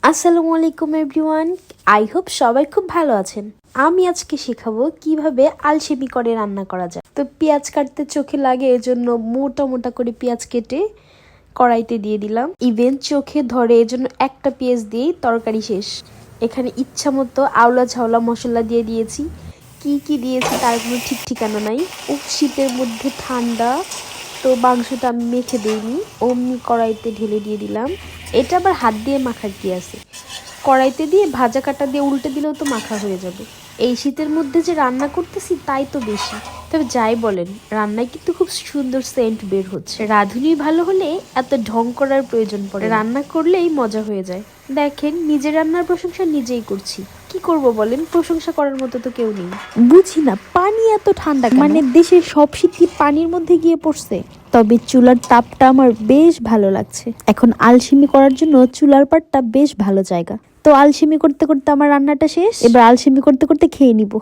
আসসালামু আলাইকুম everyone. I hope সবাই খুব ভালো আছেন। আমি আজকে শেখাবো কিভাবে আলসেমি করে রান্না করা যায়। তো পেঁয়াজ কাটতে চোখে লাগে, এজন্য মোটা মোটা করে পেঁয়াজ কেটে কড়াইতে দিয়ে দিলাম। ইভেন চোখে ধরে, এজন্য একটা পেঁয়াজ দিয়েই তরকারি শেষ। এখানে ইচ্ছা মতো আওলা ঝাওলা মশলা দিয়ে দিয়েছি। কি কি দিয়েছি তার কোনো ঠিক ঠিকানা নাই। শীতের মধ্যে ঠান্ডা, তো মাংসটা আমি মেখে দিইনি, অমনি কড়াইতে ঢেলে দিয়ে দিলাম। এটা আবার হাত দিয়ে মাখার কি আছে, কড়াইতে দিয়ে ভাজা কাটা দিয়ে উল্টে দিলেও তো মাখা হয়ে যাবে। এই শীতের মধ্যে যে রান্না করতেছি তাই তো বেশি। তবে যাই বলেন, রান্নায় কিন্তু খুব সুন্দর সেন্ট বের হচ্ছে। রাঁধুনি ভালো হলে এত ঢং করার প্রয়োজন পড়ে, রান্না করলেই মজা হয়ে যায়। দেখেন, নিজের রান্নার প্রশংসা নিজেই করছি। কি করব বলেন, প্রশংসা করার মতো তো কেউ নেই। বুঝি না পানি এত ঠান্ডা, মানে দেশের সব শীত কি পানির মধ্যে গিয়ে পড়ছে? তবে চুলার তাপটা আমার বেশ ভালো লাগছে। এখন আলসেমি করার জন্য চুলার পাড়টা বেশ ভালো জায়গা। তো আলসেমি করতে করতে আমার রান্নাটা শেষ, এবার আলসেমি করতে করতে খেয়ে নিব।